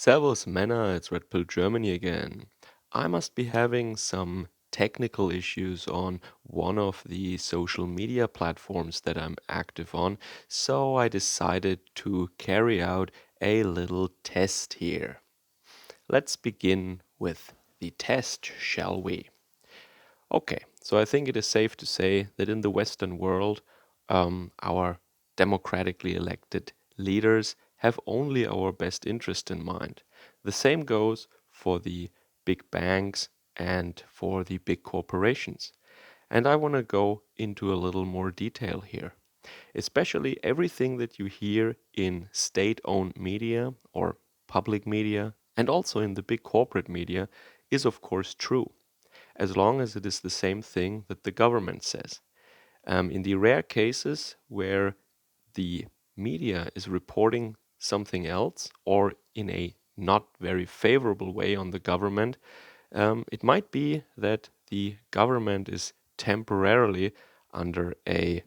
Servus Männer, it's Red Pill Germany again. I must be having some technical issues on one of the social media platforms that I'm active on, so I decided to carry out a little test here. Let's begin with the test, shall we? Okay, so I think it is safe to say that in the Western world, our democratically elected leaders have only our best interest in mind. The same goes for the big banks and for the big corporations. And I want to go into a little more detail here. Especially everything that you hear in state owned media or public media, and also in the big corporate media, is of course true as long as it is the same thing that the government says. In the rare cases where the media is reporting something else or in a not very favorable way on the government, it might be that the government is temporarily under a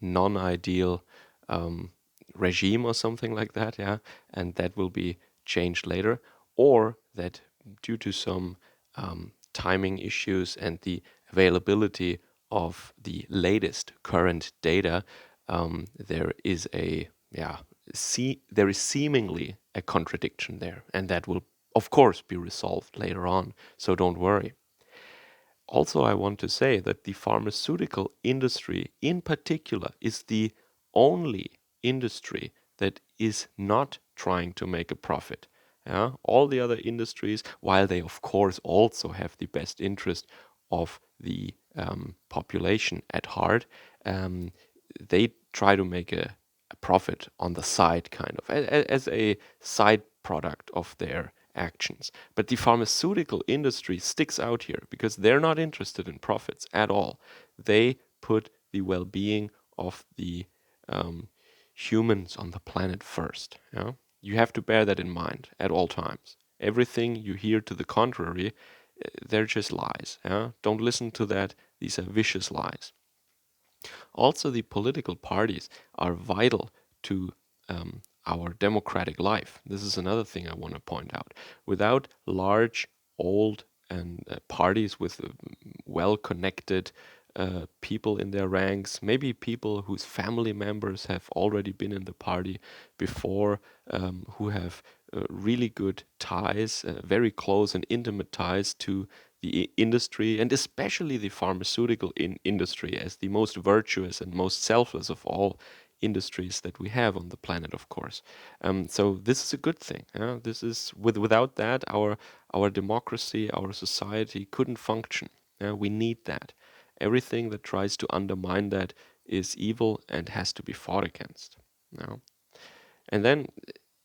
non-ideal um, regime or something like that, yeah, and that will be changed later, or that due to some timing issues and the availability of the latest current data, there is a there is seemingly a contradiction there, and that will of course be resolved later on. So don't worry. Also, I want to say that the pharmaceutical industry in particular is the only industry that is not trying to make a profit. Yeah? All the other industries, while they of course also have the best interest of the population at heart, um, they try to make a profit on the side, kind of, as a side product of their actions. But the pharmaceutical industry sticks out here because they're not interested in profits at all. They put the well being of the um, humans on the planet first. Yeah? You have to bear that in mind at all times. Everything you hear to the contrary, they're just lies. Yeah? Don't listen to that. These are vicious lies. Also, the political parties are vital to our democratic life. This is another thing I want to point out. Without large, old, and parties with well connected people in their ranks, maybe people whose family members have already been in the party before, who have really good ties, very close and intimate ties to the industry, and especially the pharmaceutical industry as the most virtuous and most selfless of all industries that we have on the planet, of course. So this is a good thing. Yeah? This is without that, our democracy, our society couldn't function. Yeah? We need that. Everything that tries to undermine that is evil and has to be fought against. Yeah? And then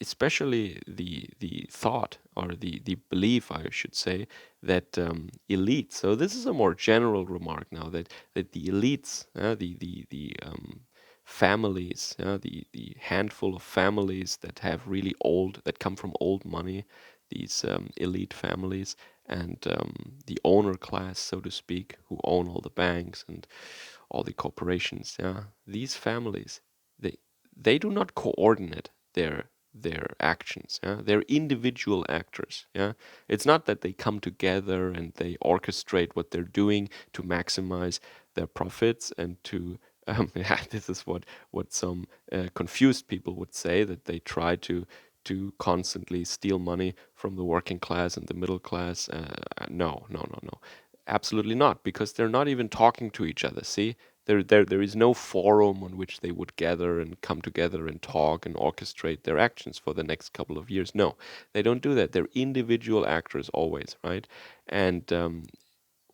especially the thought or the belief, I should say, that elites. So this is a more general remark now that the elites, the families, the handful of families that have really old, that come from old money, these elite families, and the owner class, so to speak, who own all the banks and all the corporations. Yeah, these families, they they do not coordinate their actions. Yeah? They're individual actors. Yeah, it's not that they come together and they orchestrate what they're doing to maximize their profits and to yeah, this is what some confused people would say, that they try to constantly steal money from the working class and the middle class. No, no, no, no, absolutely not, because they're not even talking to each other. See, there is no forum on which they would gather and come together and talk and orchestrate their actions for the next couple of years. No, they don't do that. They're individual actors always, right? And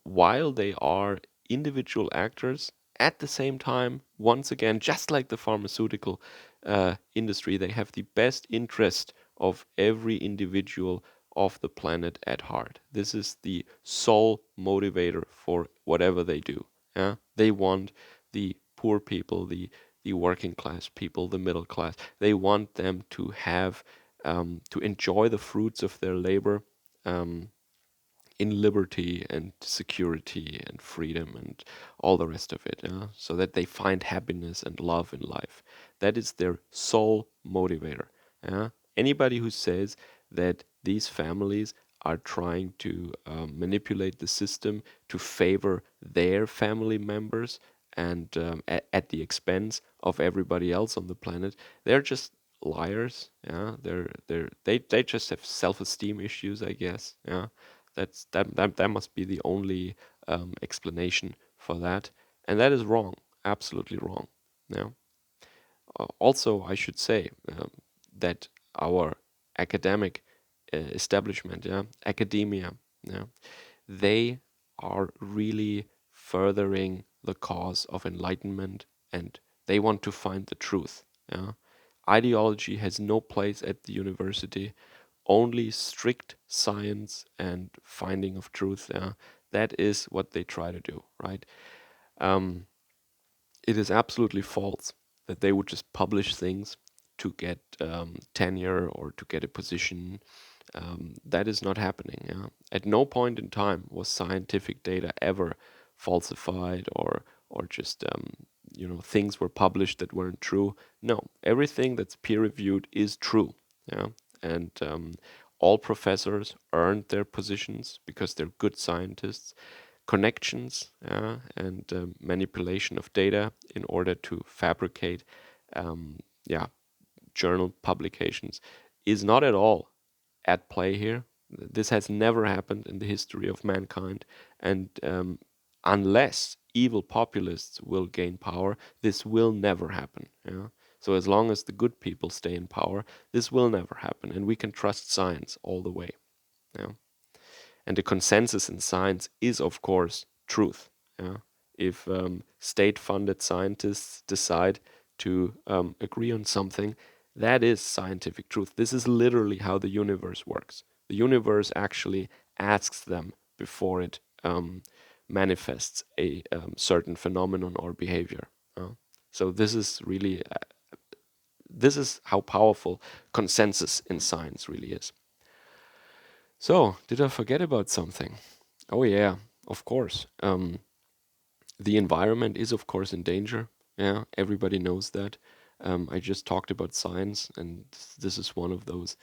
while they are individual actors, at the same time, once again, just like the pharmaceutical industry, they have the best interest of every individual of the planet at heart. This is the sole motivator for whatever they do. Yeah? They want the poor people, the working class people, the middle class. They want them to have to enjoy the fruits of their labor. Um, in liberty and security and freedom and all the rest of it, yeah? So that they find happiness and love in life. That is their sole motivator. Yeah? Anybody who says that these families are trying to manipulate the system to favor their family members and at the expense of everybody else on the planet. They're just liars. Yeah, they just have self-esteem issues, I guess. Yeah, that must be the only explanation for that, and that is wrong, absolutely wrong. Yeah. Also, I should say that our academic establishment, yeah, academia, yeah, they are really furthering the cause of enlightenment, and they want to find the truth. Yeah. Ideology has no place at the university, only strict science and finding of truth. Yeah. That is what they try to do, right? Um, it is absolutely false that they would just publish things to get tenure or to get a position. That is not happening. Yeah? At no point in time was scientific data ever falsified or just things were published that weren't true. No, everything that's peer reviewed is true. Yeah, and all professors earned their positions because they're good scientists. Connections, and manipulation of data in order to fabricate, um, yeah, journal publications is not at all at play here. This has never happened in the history of mankind, and unless evil populists will gain power, this will never happen. Yeah? So as long as the good people stay in power, this will never happen, and we can trust science all the way. Yeah? And the consensus in science is, of course, truth. Yeah? If state-funded scientists decide to agree on something, that is scientific truth. This is literally how the universe works. The universe actually asks them before it manifests a certain phenomenon or behavior. So this is really this is how powerful consensus in science really is. So, did I forget about something? Oh yeah, of course. The environment is of course in danger. Yeah, everybody knows that. I just talked about science, and this is one of those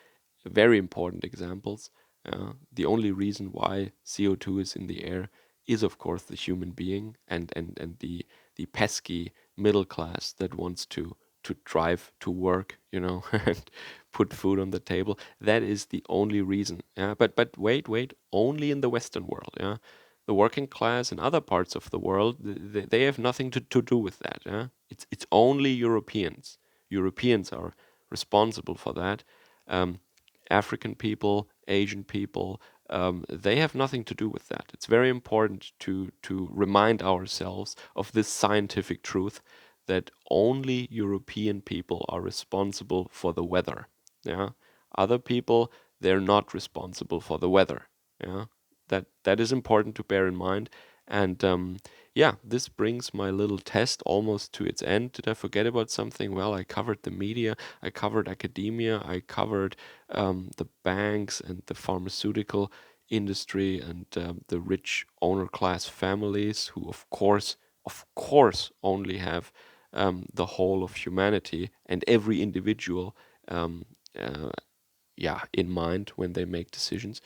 very important examples. The only reason why CO2 is in the air is of course the human being and the pesky middle class that wants to drive to work, and put food on the table. That is the only reason. Yeah, but wait, only in the Western world. Yeah, the working class in other parts of the world, they have nothing to do with that. Yeah? It's only Europeans. Europeans are responsible for that. Um, African people, Asian people, they have nothing to do with that. It's very important to remind ourselves of this scientific truth that only European people are responsible for the weather. Yeah, other people, they're not responsible for the weather. Yeah, that is important to bear in mind. And yeah, this brings my little test almost to its end. Did I forget about something? Well, I covered the media, I covered academia, I covered the banks and the pharmaceutical industry and the rich owner class families who, of course, only have the whole of humanity and every individual um, uh, yeah, in mind when they make decisions.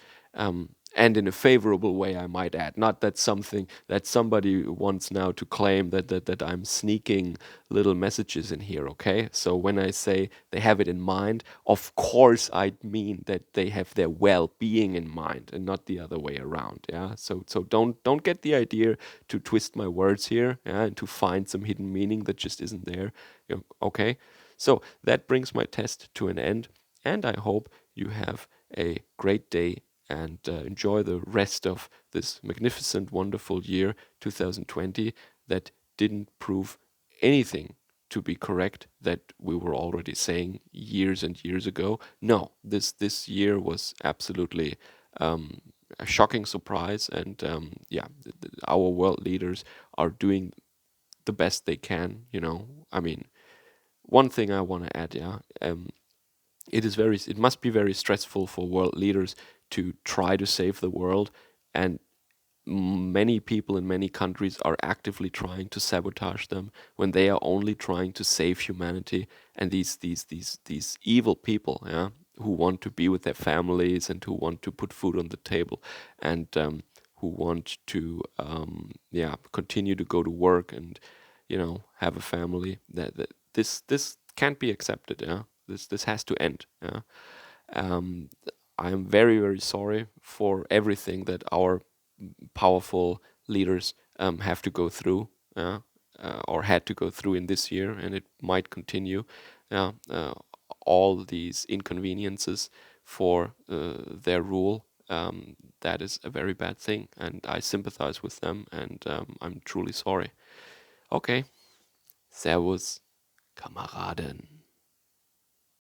And in a favorable way, I might add. Not that something that somebody wants now to claim that I'm sneaking little messages in here, okay? So when I say they have it in mind, of course I mean that they have their well-being in mind and not the other way around, yeah? So don't get the idea to twist my words here, yeah, and to find some hidden meaning that just isn't there, okay? So that brings my test to an end, and I hope you have a great day and enjoy the rest of this magnificent, wonderful year 2020 that didn't prove anything to be correct that we were already saying years and years ago. No, this year was absolutely a shocking surprise, and yeah, our world leaders are doing the best they can. I mean, one thing I want to add, yeah, it must be very stressful for world leaders to try to save the world, and many people in many countries are actively trying to sabotage them when they are only trying to save humanity. And these evil people, yeah, who want to be with their families and who want to put food on the table and who want to yeah, continue to go to work and have a family. That this can't be accepted. Yeah, this has to end. Yeah. um, I'm very, very sorry for everything that our powerful leaders have to go through, or had to go through in this year, and it might continue. Uh, uh, all these inconveniences for their rule. That is a very bad thing, and I sympathize with them, and I'm truly sorry. Okay, Servus, Kameraden.